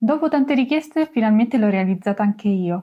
Dopo tante richieste finalmente l'ho realizzata anche io.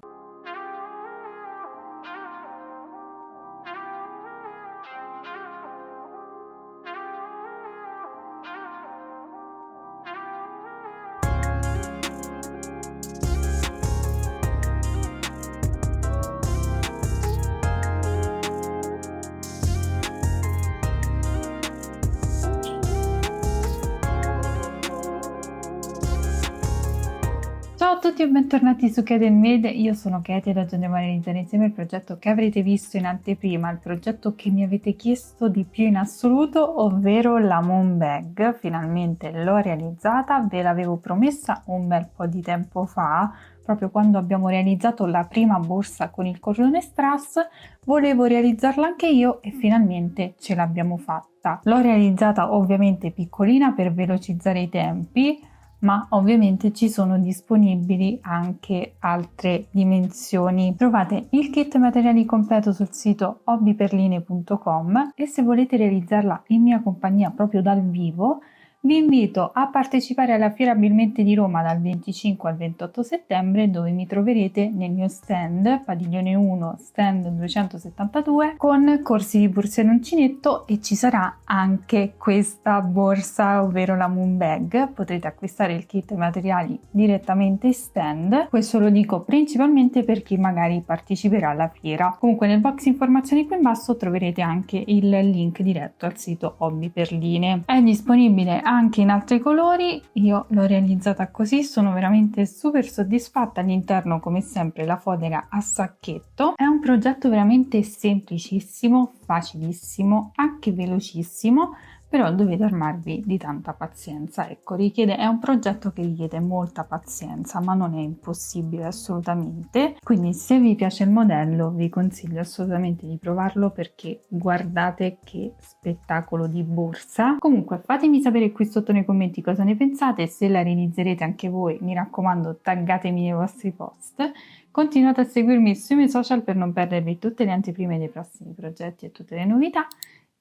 Ciao a tutti e bentornati su Kate Made, io sono Kate ed oggi andiamo a realizzare insieme il progetto che avrete visto in anteprima, il progetto che mi avete chiesto di più in assoluto, ovvero la Moon Bag. Finalmente l'ho realizzata, ve l'avevo promessa un bel po' di tempo fa, proprio quando abbiamo realizzato la prima borsa con il cordone strass, volevo realizzarla anche io e finalmente ce l'abbiamo fatta. L'ho realizzata ovviamente piccolina per velocizzare i tempi, ma ovviamente ci sono disponibili anche altre dimensioni. Trovate il kit materiali completo sul sito hobbyperline.com e se volete realizzarla in mia compagnia proprio dal vivo, vi invito a partecipare alla Fiera Abilmente di Roma dal 25 al 28 settembre, dove mi troverete nel mio stand, padiglione 1, stand 272, con corsi di borse e uncinetto, e ci sarà anche questa borsa, ovvero la Moon Bag. Potrete acquistare il kit materiali direttamente in stand. Questo lo dico principalmente per chi magari parteciperà alla fiera. Comunque nel box informazioni qui in basso troverete anche il link diretto al sito Hobby Perline. È disponibile anche in altri colori, io l'ho realizzata così, sono veramente super soddisfatta. All'interno come sempre la fodera a sacchetto. È un progetto veramente semplicissimo, facilissimo, anche velocissimo, però dovete armarvi di tanta pazienza. Ecco, è un progetto che richiede molta pazienza, ma non è impossibile assolutamente. Quindi se vi piace il modello vi consiglio assolutamente di provarlo, perché guardate che spettacolo di borsa. Comunque fatemi sapere qui sotto nei commenti cosa ne pensate, se la realizzerete anche voi, mi raccomando taggatemi nei vostri post. Continuate a seguirmi sui miei social per non perdervi tutte le anteprime dei prossimi progetti e tutte le novità.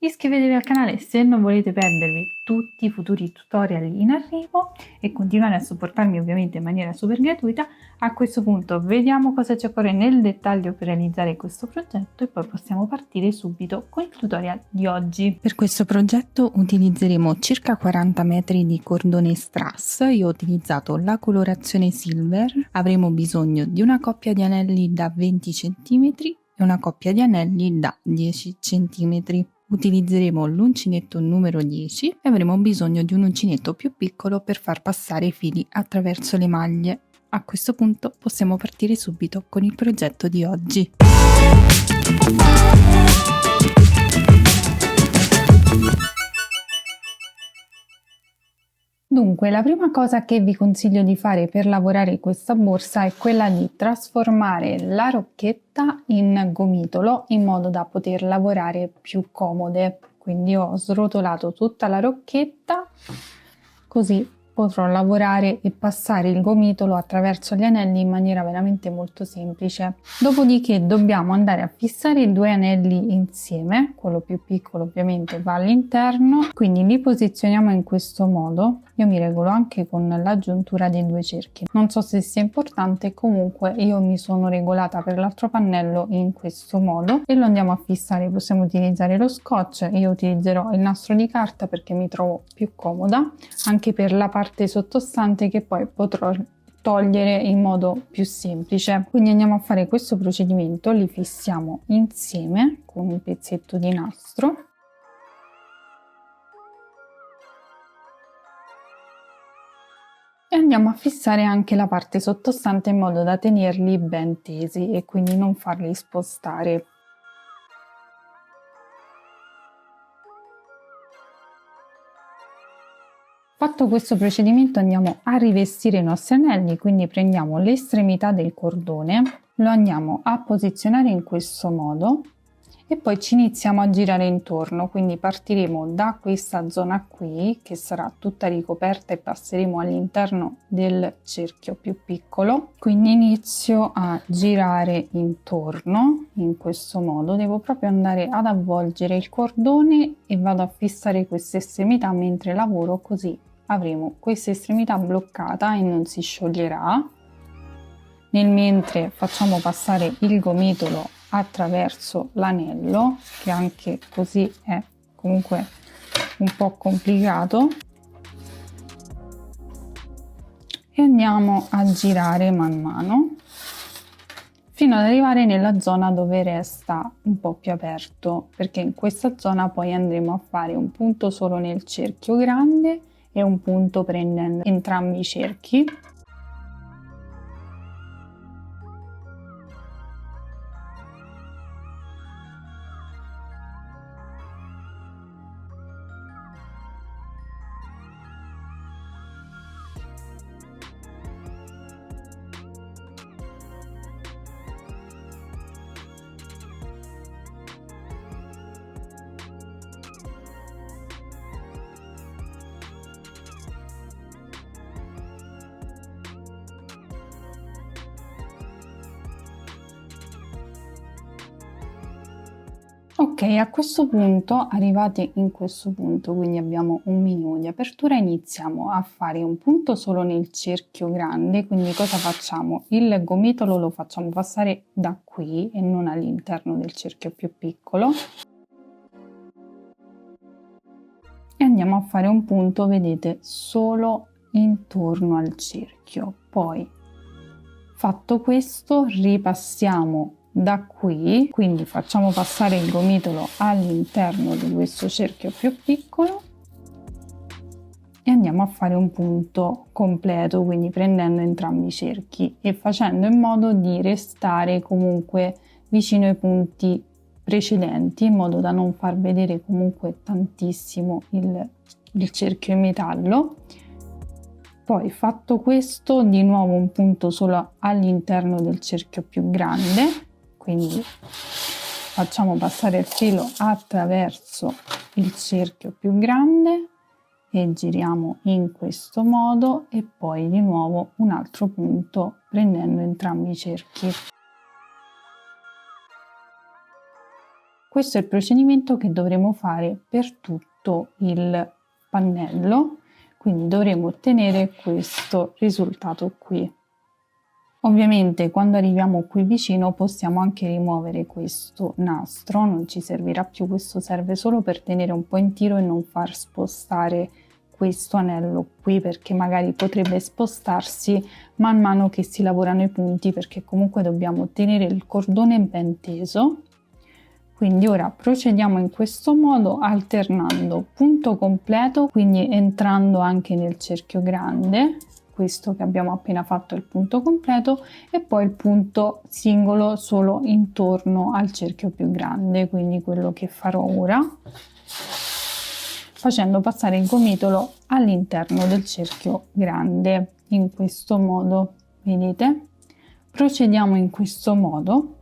Iscrivetevi al canale se non volete perdervi tutti i futuri tutorial in arrivo e continuare a supportarmi ovviamente in maniera super gratuita. A questo punto vediamo cosa ci occorre nel dettaglio per realizzare questo progetto e poi possiamo partire subito con il tutorial di oggi. Per questo progetto utilizzeremo circa 40 metri di cordone strass. Io ho utilizzato la colorazione silver. Avremo bisogno di una coppia di anelli da 20 cm e una coppia di anelli da 10 cm. Utilizzeremo l'uncinetto numero 10 e avremo bisogno di un uncinetto più piccolo per far passare i fili attraverso le maglie. A questo punto possiamo partire subito con il progetto di oggi. Dunque, la prima cosa che vi consiglio di fare per lavorare questa borsa è quella di trasformare la rocchetta in gomitolo in modo da poter lavorare più comode. Quindi ho srotolato tutta la rocchetta, così potrò lavorare e passare il gomitolo attraverso gli anelli in maniera veramente molto semplice. Dopodiché dobbiamo andare a fissare i due anelli insieme, quello più piccolo ovviamente va all'interno, quindi li posizioniamo in questo modo. Io mi regolo anche con l'aggiuntura dei due cerchi, non so se sia importante, comunque io mi sono regolata per l'altro pannello in questo modo e lo andiamo a fissare. Possiamo utilizzare lo scotch, io utilizzerò il nastro di carta perché mi trovo più comoda, anche per la parte sottostante che poi potrò togliere in modo più semplice. Quindi andiamo a fare questo procedimento, li fissiamo insieme con un pezzetto di nastro. E andiamo a fissare anche la parte sottostante in modo da tenerli ben tesi e quindi non farli spostare. Fatto questo procedimento andiamo a rivestire i nostri anelli, quindi prendiamo l'estremità del cordone, lo andiamo a posizionare in questo modo e poi ci iniziamo a girare intorno. Quindi partiremo da questa zona qui che sarà tutta ricoperta e passeremo all'interno del cerchio più piccolo. Quindi inizio a girare intorno in questo modo, devo proprio andare ad avvolgere il cordone e vado a fissare queste estremità mentre lavoro, così avremo questa estremità bloccata e non si scioglierà. Nel mentre facciamo passare il gomitolo attraverso l'anello, che anche così è comunque un po' complicato, e andiamo a girare man mano fino ad arrivare nella zona dove resta un po' più aperto, perché in questa zona poi andremo a fare un punto solo nel cerchio grande e un punto prendendo entrambi i cerchi. Ok, a questo punto, arrivati in questo punto, quindi abbiamo un minimo di apertura, iniziamo a fare un punto solo nel cerchio grande. Quindi cosa facciamo? Il gomitolo lo facciamo passare da qui e non all'interno del cerchio più piccolo, e andiamo a fare un punto, vedete, solo intorno al cerchio. Poi, fatto questo, ripassiamo da qui, quindi facciamo passare il gomitolo all'interno di questo cerchio più piccolo e andiamo a fare un punto completo, quindi prendendo entrambi i cerchi e facendo in modo di restare comunque vicino ai punti precedenti, in modo da non far vedere comunque tantissimo il cerchio in metallo. Poi, fatto questo, di nuovo un punto solo all'interno del cerchio più grande, quindi facciamo passare il filo attraverso il cerchio più grande e giriamo in questo modo, e poi di nuovo un altro punto prendendo entrambi i cerchi. Questo è il procedimento che dovremo fare per tutto il pannello, quindi dovremo ottenere questo risultato qui. Ovviamente quando arriviamo qui vicino possiamo anche rimuovere questo nastro, non ci servirà più, questo serve solo per tenere un po' in tiro e non far spostare questo anello qui, perché magari potrebbe spostarsi man mano che si lavorano i punti, perché comunque dobbiamo tenere il cordone ben teso. Quindi ora procediamo in questo modo, alternando punto completo, quindi entrando anche nel cerchio grande, questo che abbiamo appena fatto è il punto completo, e poi il punto singolo solo intorno al cerchio più grande, quindi quello che farò ora, facendo passare il gomitolo all'interno del cerchio grande, in questo modo, vedete? Procediamo in questo modo.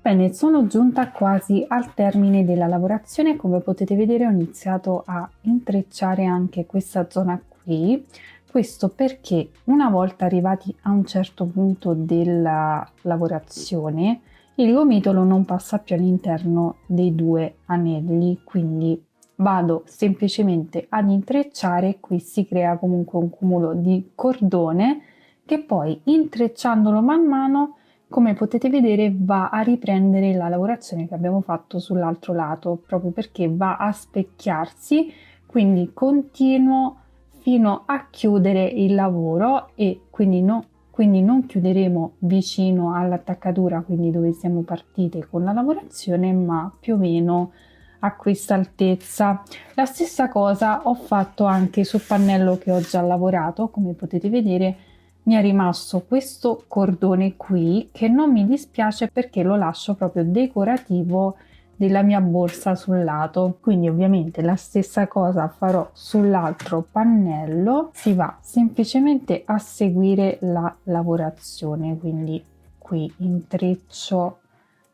Bene, sono giunta quasi al termine della lavorazione. Come potete vedere ho iniziato a intrecciare anche questa zona qui, questo perché una volta arrivati a un certo punto della lavorazione il gomitolo non passa più all'interno dei due anelli, quindi vado semplicemente ad intrecciare. Qui si crea comunque un cumulo di cordone che poi, intrecciandolo man mano, come potete vedere, va a riprendere la lavorazione che abbiamo fatto sull'altro lato, proprio perché va a specchiarsi, quindi continuo fino a chiudere il lavoro, e quindi non chiuderemo vicino all'attaccatura, quindi dove siamo partite con la lavorazione, ma più o meno a questa altezza. La stessa cosa ho fatto anche sul pannello che ho già lavorato. Come potete vedere mi è rimasto questo cordone qui, che non mi dispiace perché lo lascio proprio decorativo della mia borsa sul lato. Quindi ovviamente la stessa cosa farò sull'altro pannello, si va semplicemente a seguire la lavorazione, quindi qui intreccio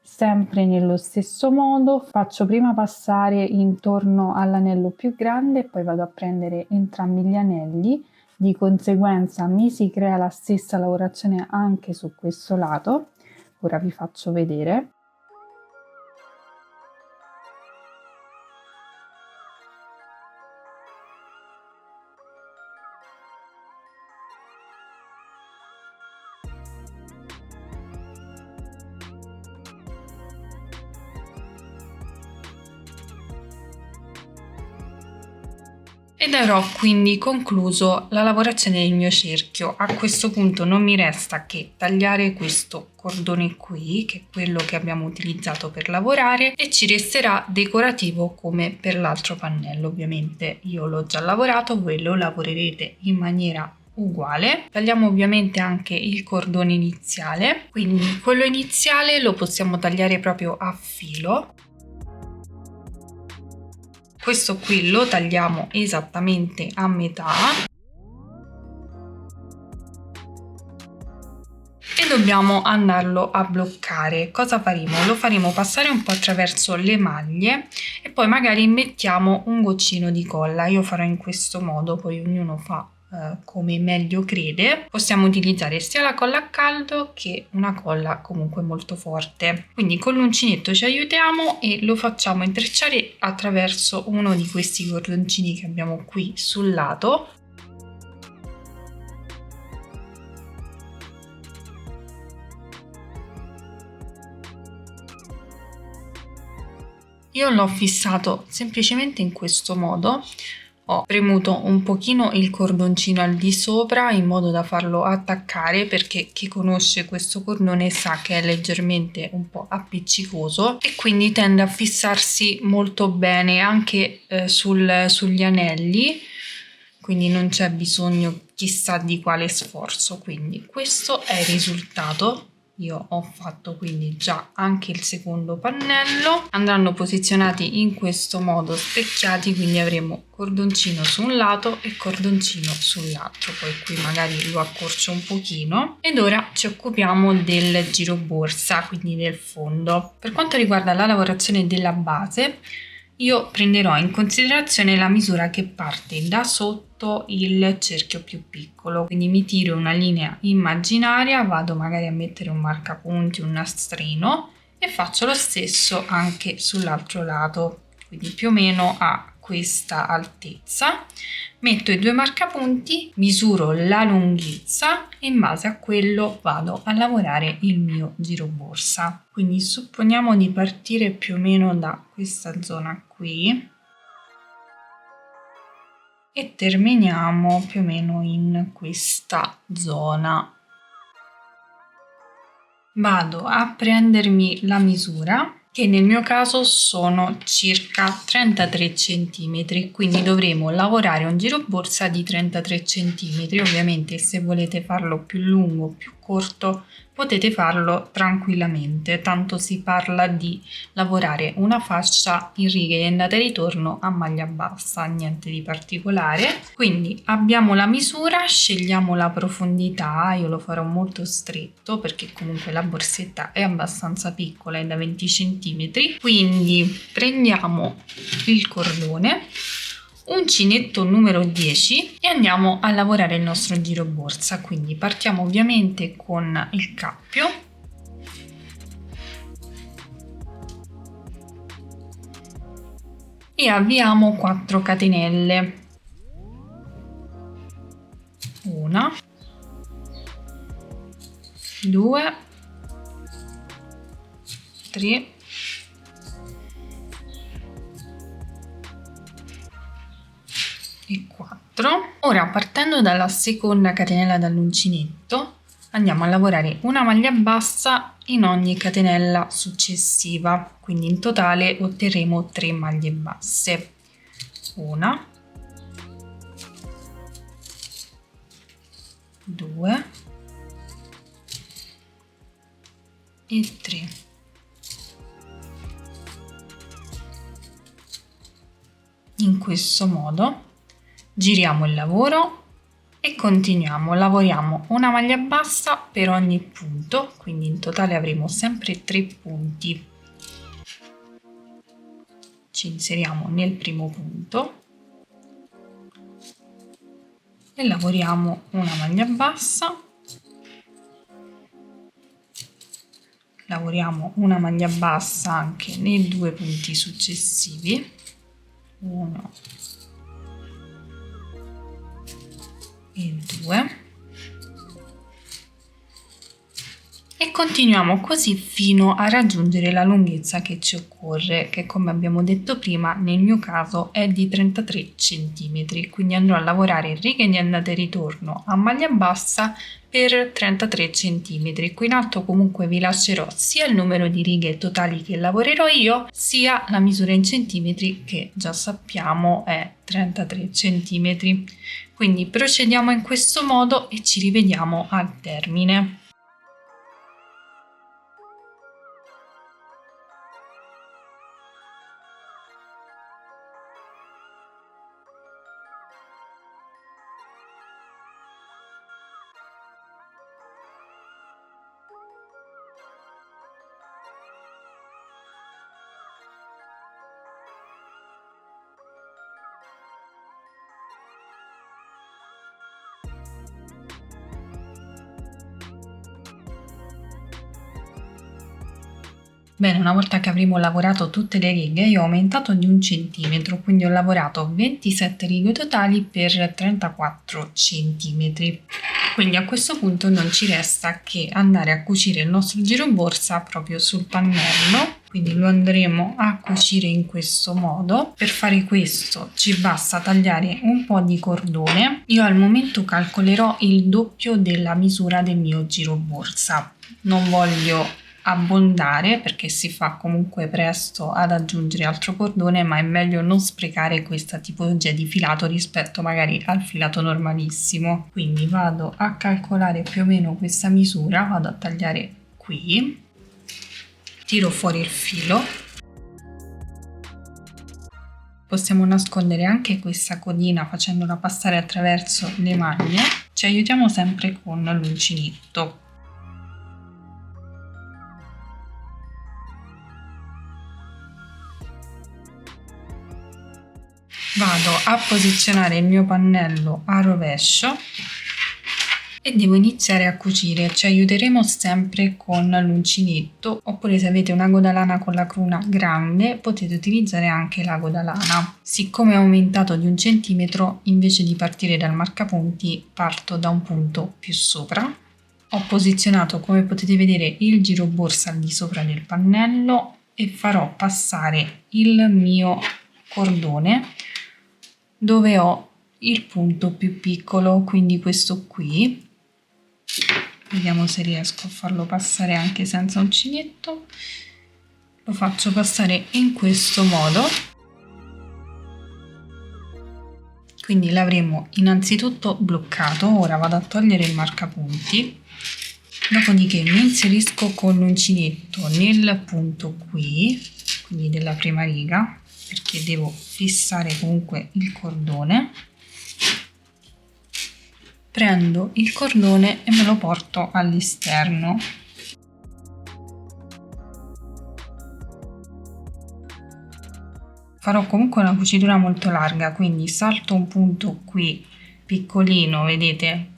sempre nello stesso modo, faccio prima passare intorno all'anello più grande e poi vado a prendere entrambi gli anelli. Di conseguenza mi si crea la stessa lavorazione anche su questo lato. Ora vi faccio vedere. Ed avrò quindi concluso la lavorazione del mio cerchio. A questo punto non mi resta che tagliare questo cordone qui, che è quello che abbiamo utilizzato per lavorare, e ci resterà decorativo come per l'altro pannello. Ovviamente io l'ho già lavorato, voi lo lavorerete in maniera uguale. Tagliamo ovviamente anche il cordone iniziale, quindi quello iniziale lo possiamo tagliare proprio a filo. Questo qui lo tagliamo esattamente a metà e dobbiamo andarlo a bloccare. Cosa faremo? Lo faremo passare un po' attraverso le maglie e poi magari mettiamo un goccino di colla. Io farò in questo modo, poi ognuno fa come meglio crede. Possiamo utilizzare sia la colla a caldo che una colla comunque molto forte. Quindi con l'uncinetto ci aiutiamo e lo facciamo intrecciare attraverso uno di questi cordoncini che abbiamo qui sul lato. Io l'ho fissato semplicemente in questo modo. Ho premuto un pochino il cordoncino al di sopra in modo da farlo attaccare, perché chi conosce questo cordone sa che è leggermente un po' appiccicoso e quindi tende a fissarsi molto bene anche sugli anelli, quindi non c'è bisogno chissà di quale sforzo. Quindi questo è il risultato. Io ho fatto quindi già anche il secondo pannello, andranno posizionati in questo modo specchiati, quindi avremo cordoncino su un lato e cordoncino sull'altro. Poi qui magari lo accorcio un pochino. Ed ora ci occupiamo del giro borsa, quindi del fondo. Per quanto riguarda la lavorazione della base, io prenderò in considerazione la misura che parte da sotto il cerchio più piccolo, quindi mi tiro una linea immaginaria, vado magari a mettere un marcapunti, un nastrino e faccio lo stesso anche sull'altro lato, quindi più o meno a questa altezza. Metto i due marcapunti, misuro la lunghezza e in base a quello vado a lavorare il mio giro borsa. Quindi supponiamo di partire più o meno da questa zona qui e terminiamo più o meno in questa zona. Vado a prendermi la misura, che nel mio caso sono circa 33 cm, quindi dovremo lavorare un giro borsa di 33 cm. Ovviamente se volete farlo più lungo o più corto potete farlo tranquillamente, tanto si parla di lavorare una fascia in righe di andata e ritorno a maglia bassa, niente di particolare. Quindi abbiamo la misura, scegliamo la profondità, io lo farò molto stretto perché comunque la borsetta è abbastanza piccola, è da 20 cm, quindi prendiamo il cordone, uncinetto numero 10 e andiamo a lavorare il nostro giro borsa. Quindi partiamo ovviamente con il cappio e avviamo 4 catenelle, 1, 2, 3, 4. Ora, partendo dalla seconda catenella dall'uncinetto, andiamo a lavorare una maglia bassa in ogni catenella successiva, quindi in totale otterremo 3 maglie basse. 1, 2 e 3. questo modo, giriamo il lavoro e continuiamo. Lavoriamo una maglia bassa per ogni punto, quindi in totale avremo sempre 3 punti. Ci inseriamo nel primo punto e lavoriamo una maglia bassa, lavoriamo una maglia bassa anche nei 2 punti successivi, 1 e 2, e continuiamo così fino a raggiungere la lunghezza che ci occorre, che come abbiamo detto prima nel mio caso è di 33 cm, quindi andrò a lavorare righe di andata e ritorno a maglia bassa per 33 cm. Qui in alto comunque vi lascerò sia il numero di righe totali che lavorerò io, sia la misura in centimetri che già sappiamo è 33 cm. Quindi procediamo in questo modo e ci rivediamo al termine. Bene, una volta che avremo lavorato tutte le righe, io ho aumentato di 1 centimetro, quindi ho lavorato 27 righe totali per 34 centimetri. Quindi a questo punto non ci resta che andare a cucire il nostro giroborsa proprio sul pannello, quindi lo andremo a cucire in questo modo. Per fare questo ci basta tagliare un po' di cordone. Io al momento calcolerò il doppio della misura del mio giroborsa, non voglio abbondare perché si fa comunque presto ad aggiungere altro cordone, ma è meglio non sprecare questa tipologia di filato rispetto magari al filato normalissimo. Quindi vado a calcolare più o meno questa misura, vado a tagliare qui, tiro fuori il filo. Possiamo nascondere anche questa codina facendola passare attraverso le maglie. Ci aiutiamo sempre con l'uncinetto. Vado a posizionare il mio pannello a rovescio e devo iniziare a cucire. Ci aiuteremo sempre con l'uncinetto, oppure se avete una godalana con la cruna grande potete utilizzare anche la godalana. Siccome ho aumentato di 1 centimetro, invece di partire dal marcapunti parto da un punto più sopra. Ho posizionato, come potete vedere, il giroborsa al di sopra del pannello e farò passare il mio cordone dove ho il punto più piccolo, quindi questo qui. Vediamo se riesco a farlo passare anche senza uncinetto. Lo faccio passare in questo modo. Quindi l'avremo innanzitutto bloccato. Ora vado a togliere il marcapunti, dopodiché mi inserisco con l'uncinetto nel punto qui, quindi della prima riga, perché devo fissare comunque il cordone. Prendo il cordone e me lo porto all'esterno. Farò comunque una cucitura molto larga, quindi salto un punto qui piccolino, vedete,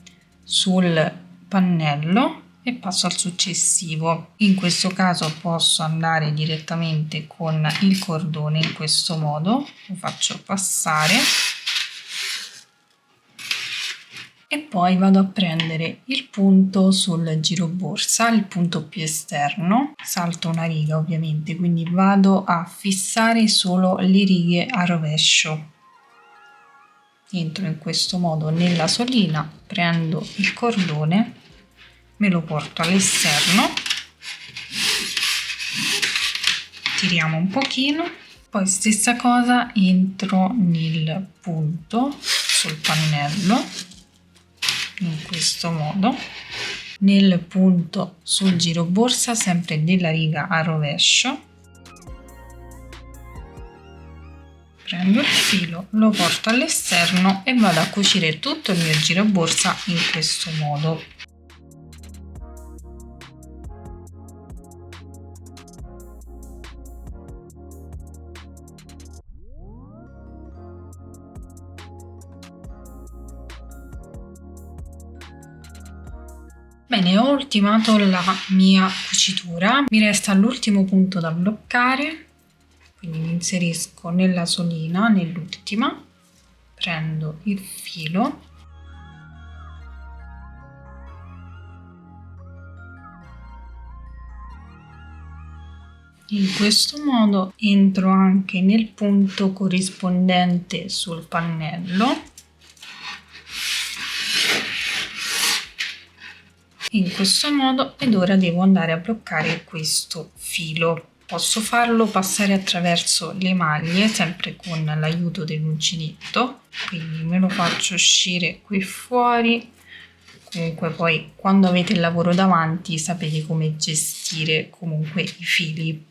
sul pannello e passo al successivo. In questo caso posso andare direttamente con il cordone in questo modo, lo faccio passare e poi vado a prendere il punto sul giroborsa, il punto più esterno, salto una riga ovviamente, quindi vado a fissare solo le righe a rovescio. Entro in questo modo nella solina, prendo il cordone, me lo porto all'esterno, tiriamo un pochino, poi stessa cosa, entro nel punto sul pannello in questo modo, nel punto sul giroborsa sempre della riga a rovescio, prendo il filo, lo porto all'esterno e vado a cucire tutto il mio giraborsa in questo modo. Bene, ho ultimato la mia cucitura, mi resta l'ultimo punto da bloccare, quindi mi inserisco nella solina, nell'ultima, prendo il filo in questo modo, entro anche nel punto corrispondente sul pannello. In questo modo, ed ora devo andare a bloccare questo filo. Posso farlo passare attraverso le maglie, sempre con l'aiuto dell'uncinetto, quindi me lo faccio uscire qui fuori. Comunque poi quando avete il lavoro davanti sapete come gestire comunque i fili.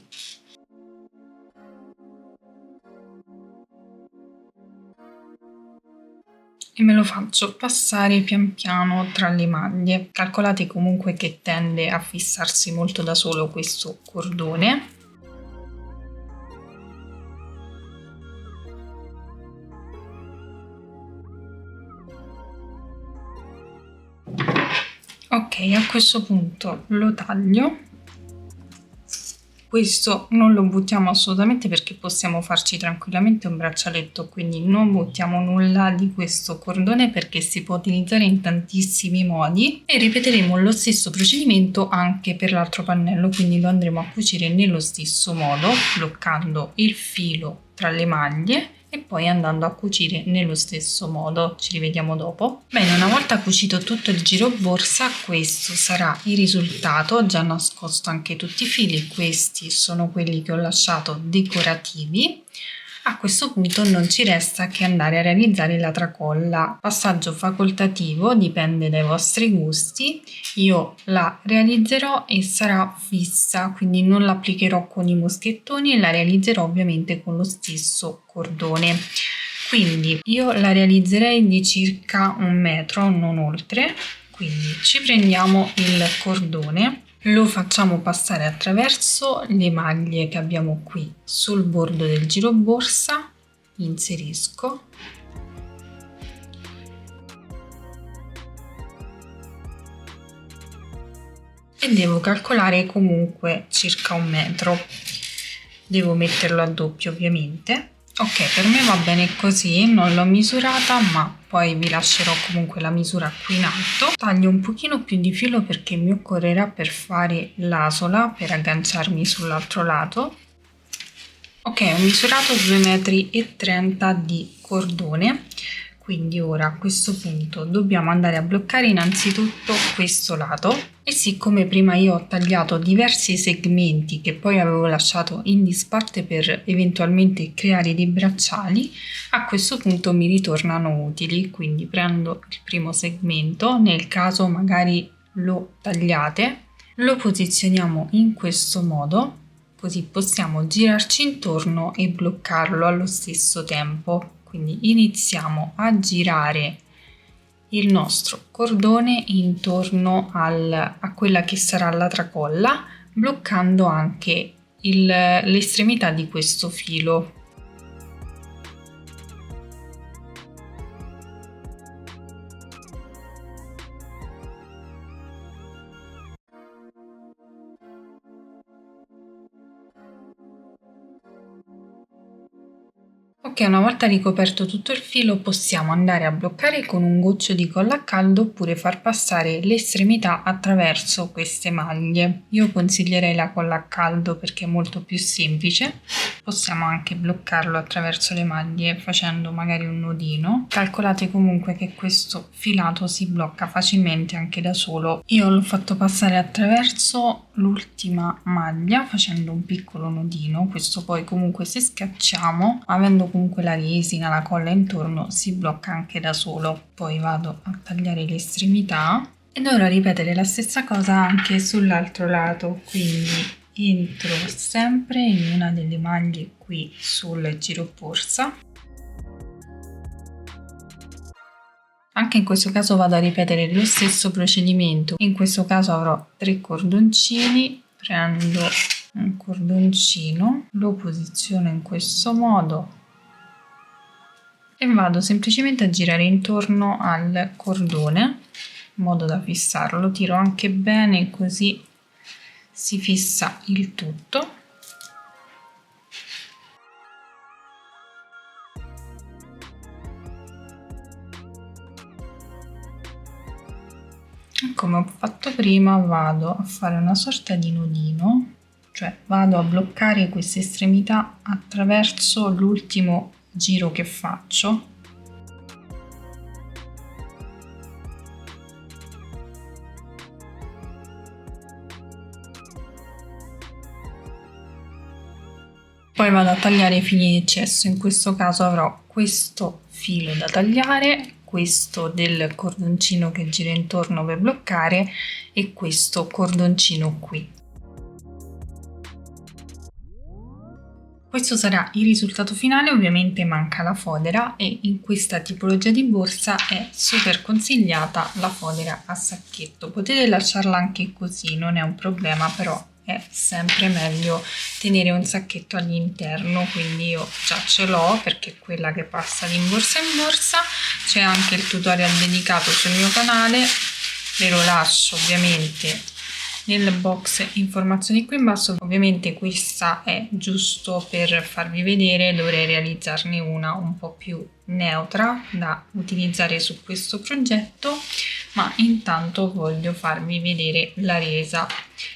E me lo faccio passare pian piano tra le maglie. Calcolate comunque che tende a fissarsi molto da solo questo cordone. Ok, a questo punto lo taglio. Questo non lo buttiamo assolutamente perché possiamo farci tranquillamente un braccialetto, quindi non buttiamo nulla di questo cordone perché si può utilizzare in tantissimi modi, e ripeteremo lo stesso procedimento anche per l'altro pannello, quindi lo andremo a cucire nello stesso modo, bloccando il filo tra le maglie e poi andando a cucire nello stesso modo. Ci rivediamo dopo. Bene, una volta cucito tutto il giro borsa, questo sarà il risultato. Ho già nascosto anche tutti i fili, questi sono quelli che ho lasciato decorativi. A questo punto non ci resta che andare a realizzare la tracolla. Passaggio facoltativo, dipende dai vostri gusti. Io la realizzerò e sarà fissa, quindi non l'applicherò con i moschettoni e la realizzerò ovviamente con lo stesso cordone. Quindi io la realizzerei di circa 1 metro, non oltre. Quindi ci prendiamo il cordone, lo facciamo passare attraverso le maglie che abbiamo qui sul bordo del giro borsa, inserisco e devo calcolare comunque circa 1 metro. Devo metterlo a doppio ovviamente. Ok, per me va bene così, non l'ho misurata, ma poi vi lascerò comunque la misura qui in alto. Taglio un pochino più di filo perché mi occorrerà per fare l'asola, per agganciarmi sull'altro lato. Ok, ho misurato 2,30 m di cordone, quindi ora a questo punto dobbiamo andare a bloccare innanzitutto questo lato, e siccome prima io ho tagliato diversi segmenti che poi avevo lasciato in disparte per eventualmente creare dei bracciali, a questo punto mi ritornano utili. Quindi prendo il primo segmento, nel caso magari lo tagliate, lo posizioniamo in questo modo, così possiamo girarci intorno e bloccarlo allo stesso tempo. Quindi iniziamo a girare il nostro cordone intorno a quella che sarà la tracolla, bloccando anche l'estremità di questo filo. Ok, una volta ricoperto tutto il filo possiamo andare a bloccare con un goccio di colla a caldo oppure far passare l'estremità attraverso queste maglie. Io consiglierei la colla a caldo perché è molto più semplice. Possiamo anche bloccarlo attraverso le maglie facendo magari un nodino. Calcolate comunque che questo filato si blocca facilmente anche da solo. Io l'ho fatto passare attraverso l'ultima maglia facendo un piccolo nodino. Questo poi comunque se schiacciamo, avendo comunque la resina, la colla intorno, si blocca anche da solo. Poi vado a tagliare le estremità e dovrò ripetere la stessa cosa anche sull'altro lato, quindi entro sempre in una delle maglie qui sul giro borsa Anche in questo caso vado a ripetere lo stesso procedimento. In questo caso avrò 3 cordoncini, prendo un cordoncino, lo posiziono in questo modo e vado semplicemente a girare intorno al cordone in modo da fissarlo. Lo tiro anche bene, così si fissa il tutto. Come ho fatto prima, vado a fare una sorta di nodino, cioè vado a bloccare queste estremità attraverso l'ultimo giro che faccio. Poi vado a tagliare i fili di eccesso. In questo caso avrò questo filo da tagliare, questo del cordoncino che gira intorno per bloccare e questo cordoncino qui. Questo sarà il risultato finale. Ovviamente manca la fodera e in questa tipologia di borsa è super consigliata la fodera a sacchetto. Potete lasciarla anche così, non è un problema, però è sempre meglio tenere un sacchetto all'interno, quindi io già ce l'ho perché è quella che passa di borsa in borsa. C'è anche il tutorial dedicato sul mio canale, ve lo lascio ovviamente nel box informazioni qui in basso. Ovviamente questa è giusto per farvi vedere, dovrei realizzarne una un po' più neutra da utilizzare su questo progetto, ma intanto voglio farvi vedere la resa.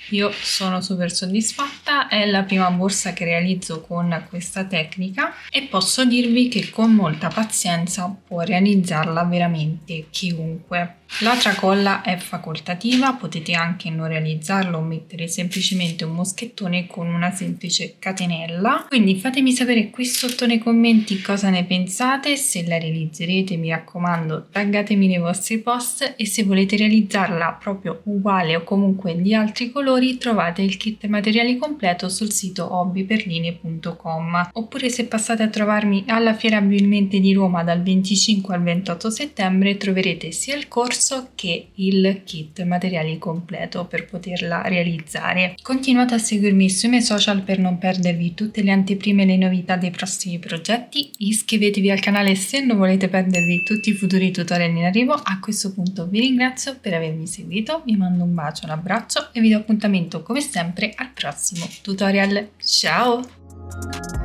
Io sono super soddisfatta, è la prima borsa che realizzo con questa tecnica e posso dirvi che con molta pazienza può realizzarla veramente chiunque. La tracolla è facoltativa, potete anche non realizzarla o mettere semplicemente un moschettone con una semplice catenella. Quindi fatemi sapere qui sotto nei commenti cosa ne pensate, se la realizzerete mi raccomando taggatemi nei vostri post, e se volete realizzarla proprio uguale o comunque di altri colori trovate il kit materiali completo sul sito hobbyperline.com, oppure se passate a trovarmi alla Fiera Abilmente di Roma dal 25 al 28 settembre troverete sia il corso che il kit materiali completo per poterla realizzare. Continuate a seguirmi sui miei social per non perdervi tutte le anteprime e le novità dei prossimi progetti. Iscrivetevi al canale se non volete perdervi tutti i futuri tutorial in arrivo. A questo punto vi ringrazio per avermi seguito, vi mando un bacio, un abbraccio e vi do appuntamento come sempre al prossimo tutorial. Ciao!